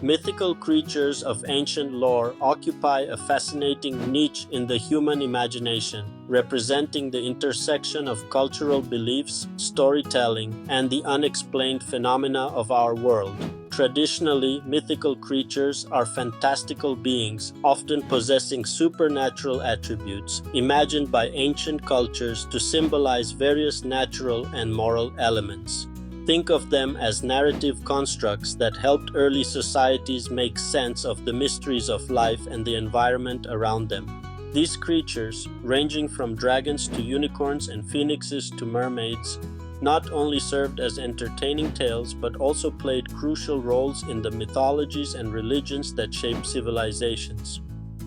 Mythical creatures of ancient lore occupy a fascinating niche in the human imagination, representing the intersection of cultural beliefs, storytelling, and the unexplained phenomena of our world. Traditionally, mythical creatures are fantastical beings, often possessing supernatural attributes, imagined by ancient cultures to symbolize various natural and moral elements. Think of them as narrative constructs that helped early societies make sense of the mysteries of life and the environment around them. These creatures, ranging from dragons to unicorns and phoenixes to mermaids, not only served as entertaining tales but also played crucial roles in the mythologies and religions that shaped civilizations.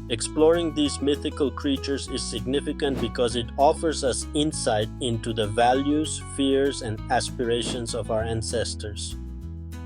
Exploring these mythical creatures is significant because it offers us insight into the values, fears, and aspirations of our ancestors.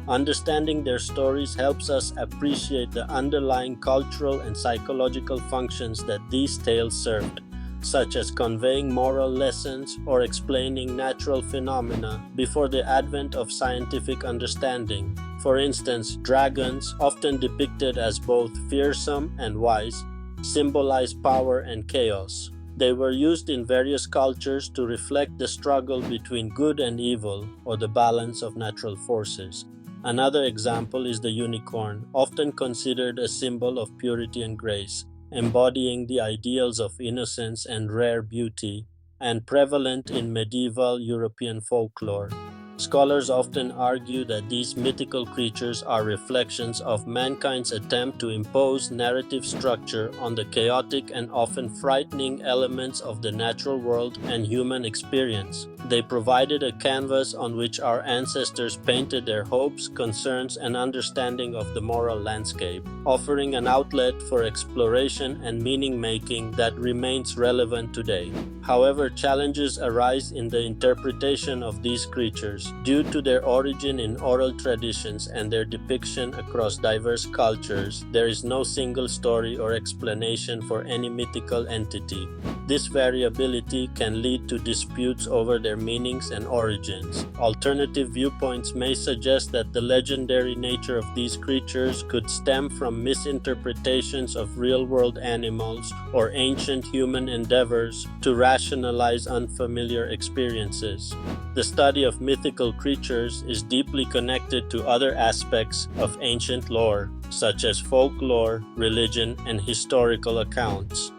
Understanding their stories helps us appreciate the underlying cultural and psychological functions that these tales served, such as conveying moral lessons or explaining natural phenomena before the advent of scientific understanding. For instance, dragons, often depicted as both fearsome and wise, symbolize power and chaos. They were used in various cultures to reflect the struggle between good and evil, or the balance of natural forces. Another example is the unicorn, often considered a symbol of purity and grace, embodying the ideals of innocence and rare beauty, and prevalent in medieval European folklore. Scholars often argue that these mythical creatures are reflections of mankind's attempt to impose narrative structure on the chaotic and often frightening elements of the natural world and human experience. They provided a canvas on which our ancestors painted their hopes, concerns, and understanding of the moral landscape, offering an outlet for exploration and meaning-making that remains relevant today. However, challenges arise in the interpretation of these creatures. Due to their origin in oral traditions and their depiction across diverse cultures, there is no single story or explanation for any mythical entity. This variability can lead to disputes over their meanings and origins. Alternative viewpoints may suggest that the legendary nature of these creatures could stem from misinterpretations of real-world animals or ancient human endeavors to rationalize unfamiliar experiences. The study of mythical creatures is deeply connected to other aspects of ancient lore, such as folklore, religion, and historical accounts.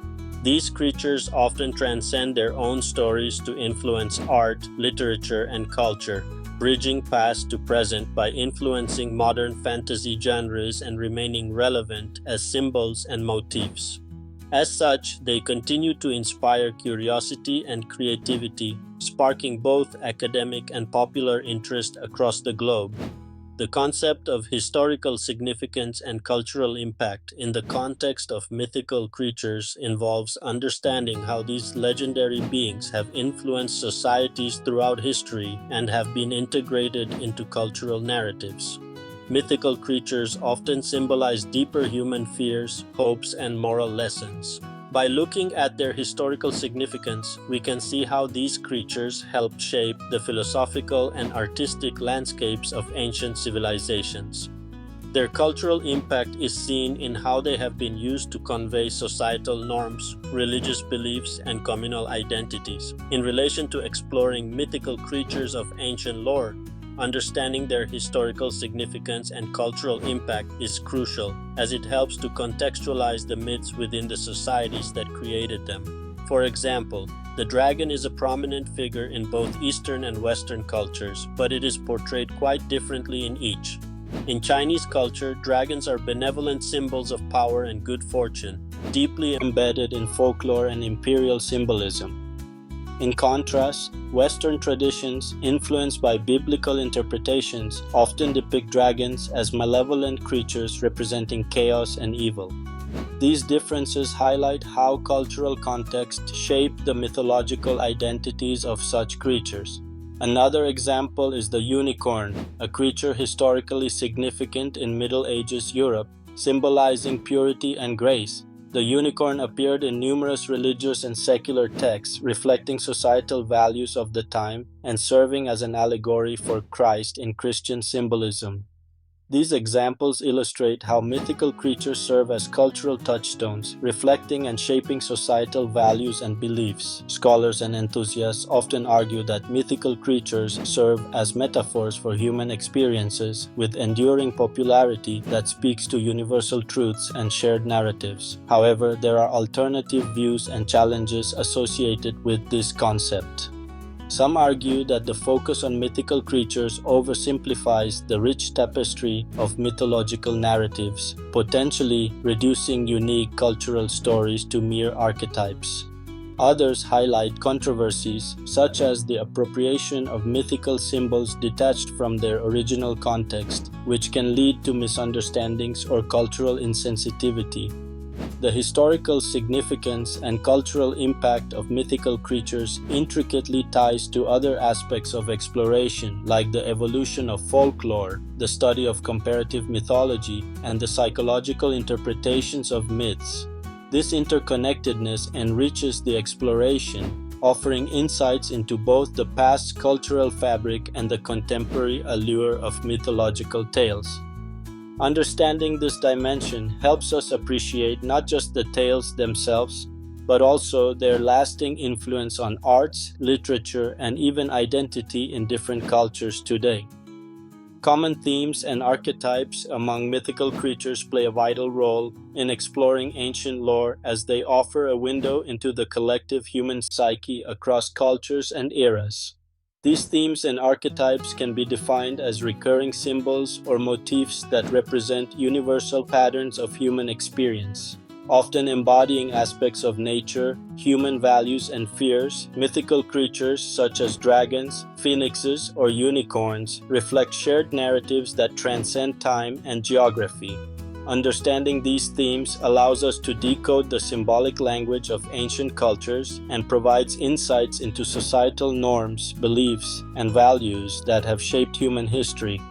These creatures often transcend their own stories to influence art, literature, and culture, bridging past to present by influencing modern fantasy genres and remaining relevant as symbols and motifs. As such, they continue to inspire curiosity and creativity, sparking both academic and popular interest across the globe. The concept of historical significance and cultural impact in the context of mythical creatures involves understanding how these legendary beings have influenced societies throughout history and have been integrated into cultural narratives. Mythical creatures often symbolize deeper human fears, hopes, and moral lessons. By looking at their historical significance, we can see how these creatures helped shape the philosophical and artistic landscapes of ancient civilizations. Their cultural impact is seen in how they have been used to convey societal norms, religious beliefs, and communal identities. In relation to exploring mythical creatures of ancient lore, understanding their historical significance and cultural impact is crucial, as it helps to contextualize the myths within the societies that created them. For example, the dragon is a prominent figure in both Eastern and Western cultures, but it is portrayed quite differently in each. In Chinese culture, dragons are benevolent symbols of power and good fortune, deeply embedded in folklore and imperial symbolism. In contrast, Western traditions, influenced by biblical interpretations, often depict dragons as malevolent creatures representing chaos and evil. These differences highlight how cultural context shaped the mythological identities of such creatures. Another example is the unicorn, a creature historically significant in Middle Ages Europe, symbolizing purity and grace. The unicorn appeared in numerous religious and secular texts, reflecting societal values of the time and serving as an allegory for Christ in Christian symbolism. These examples illustrate how mythical creatures serve as cultural touchstones, reflecting and shaping societal values and beliefs. Scholars and enthusiasts often argue that mythical creatures serve as metaphors for human experiences, with enduring popularity that speaks to universal truths and shared narratives. However, there are alternative views and challenges associated with this concept. Some argue that the focus on mythical creatures oversimplifies the rich tapestry of mythological narratives, potentially reducing unique cultural stories to mere archetypes. Others highlight controversies, such as the appropriation of mythical symbols detached from their original context, which can lead to misunderstandings or cultural insensitivity. The historical significance and cultural impact of mythical creatures intricately ties to other aspects of exploration, like the evolution of folklore, the study of comparative mythology, and the psychological interpretations of myths. This interconnectedness enriches the exploration, offering insights into both the past cultural fabric and the contemporary allure of mythological tales. Understanding this dimension helps us appreciate not just the tales themselves, but also their lasting influence on arts, literature, and even identity in different cultures today. Common themes and archetypes among mythical creatures play a vital role in exploring ancient lore, as they offer a window into the collective human psyche across cultures and eras. These themes and archetypes can be defined as recurring symbols or motifs that represent universal patterns of human experience. Often embodying aspects of nature, human values, and fears, mythical creatures such as dragons, phoenixes, or unicorns reflect shared narratives that transcend time and geography. Understanding these themes allows us to decode the symbolic language of ancient cultures and provides insights into societal norms, beliefs, and values that have shaped human history.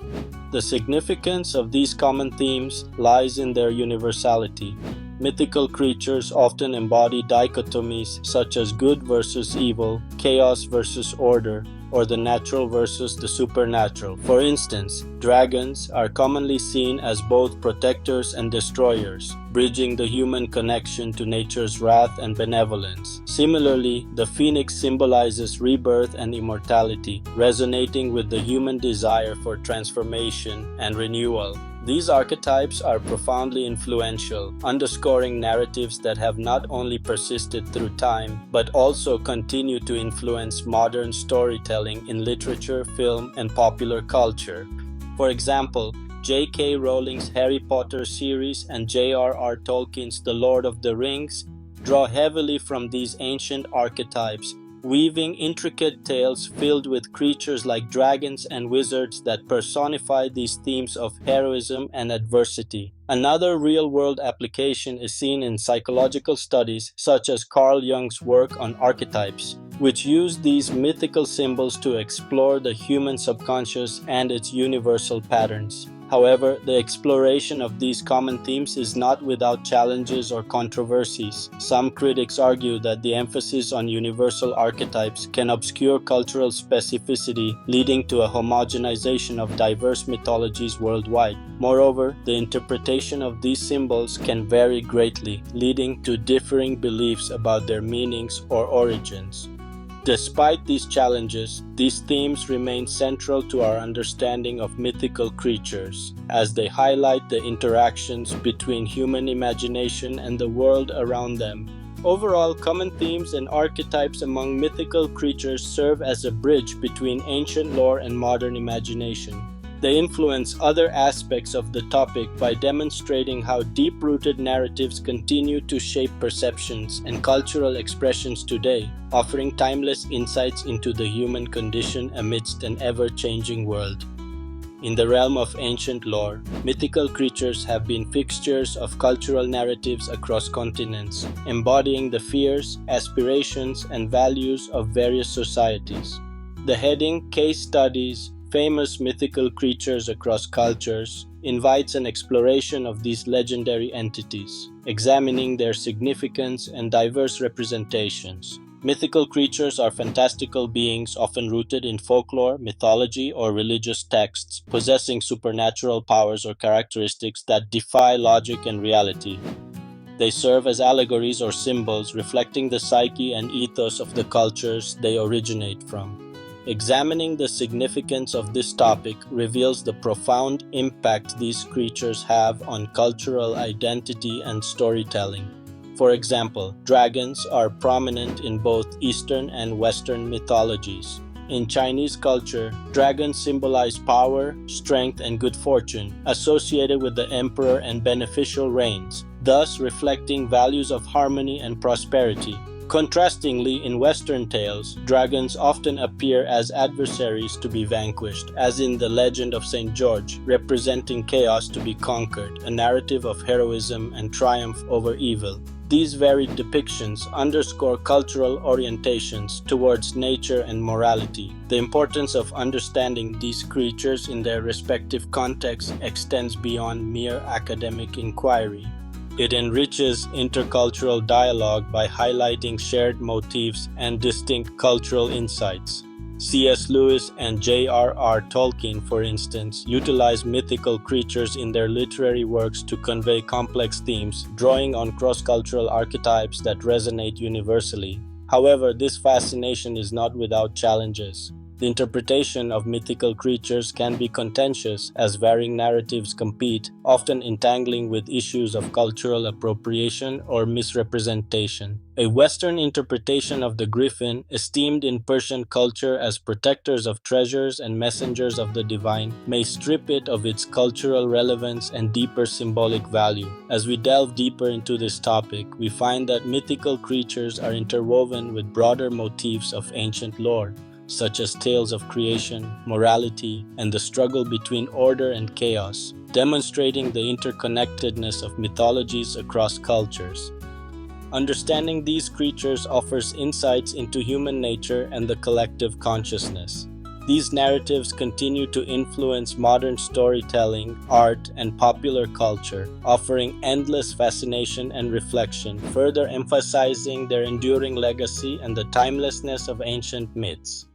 The significance of these common themes lies in their universality. Mythical creatures often embody dichotomies such as good versus evil, chaos versus order, or the natural versus the supernatural. For instance, dragons are commonly seen as both protectors and destroyers, bridging the human connection to nature's wrath and benevolence. Similarly, the phoenix symbolizes rebirth and immortality, resonating with the human desire for transformation and renewal. These archetypes are profoundly influential, underscoring narratives that have not only persisted through time, but also continue to influence modern storytelling in literature, film, and popular culture. For example, J.K. Rowling's Harry Potter series and J.R.R. Tolkien's The Lord of the Rings draw heavily from these ancient archetypes, weaving intricate tales filled with creatures like dragons and wizards that personify these themes of heroism and adversity. Another real-world application is seen in psychological studies such as Carl Jung's work on archetypes, which use these mythical symbols to explore the human subconscious and its universal patterns. However, the exploration of these common themes is not without challenges or controversies. Some critics argue that the emphasis on universal archetypes can obscure cultural specificity, leading to a homogenization of diverse mythologies worldwide. Moreover, the interpretation of these symbols can vary greatly, leading to differing beliefs about their meanings or origins. Despite these challenges, these themes remain central to our understanding of mythical creatures, as they highlight the interactions between human imagination and the world around them. Overall, common themes and archetypes among mythical creatures serve as a bridge between ancient lore and modern imagination. They influence other aspects of the topic by demonstrating how deep-rooted narratives continue to shape perceptions and cultural expressions today, offering timeless insights into the human condition amidst an ever-changing world. In the realm of ancient lore, mythical creatures have been fixtures of cultural narratives across continents, embodying the fears, aspirations, and values of various societies. The heading Case Studies, Famous Mythical Creatures Across Cultures invites an exploration of these legendary entities, examining their significance and diverse representations. Mythical creatures are fantastical beings often rooted in folklore, mythology, or religious texts, possessing supernatural powers or characteristics that defy logic and reality. They serve as allegories or symbols reflecting the psyche and ethos of the cultures they originate from. Examining the significance of this topic reveals the profound impact these creatures have on cultural identity and storytelling. For example, dragons are prominent in both Eastern and Western mythologies. In Chinese culture, dragons symbolize power, strength, and good fortune, associated with the emperor and beneficial reigns, thus reflecting values of harmony and prosperity. Contrastingly, in Western tales, dragons often appear as adversaries to be vanquished, as in the legend of St. George, representing chaos to be conquered, a narrative of heroism and triumph over evil. These varied depictions underscore cultural orientations towards nature and morality. The importance of understanding these creatures in their respective contexts extends beyond mere academic inquiry. It enriches intercultural dialogue by highlighting shared motifs and distinct cultural insights. C.S. Lewis and J.R.R. Tolkien, for instance, utilize mythical creatures in their literary works to convey complex themes, drawing on cross-cultural archetypes that resonate universally. However, this fascination is not without challenges. The interpretation of mythical creatures can be contentious as varying narratives compete, often entangling with issues of cultural appropriation or misrepresentation. A Western interpretation of the Griffin, esteemed in Persian culture as protectors of treasures and messengers of the divine, may strip it of its cultural relevance and deeper symbolic value. As we delve deeper into this topic, we find that mythical creatures are interwoven with broader motifs of ancient lore, such as tales of creation, morality, and the struggle between order and chaos, demonstrating the interconnectedness of mythologies across cultures. Understanding these creatures offers insights into human nature and the collective consciousness. These narratives continue to influence modern storytelling, art, and popular culture, offering endless fascination and reflection, further emphasizing their enduring legacy and the timelessness of ancient myths.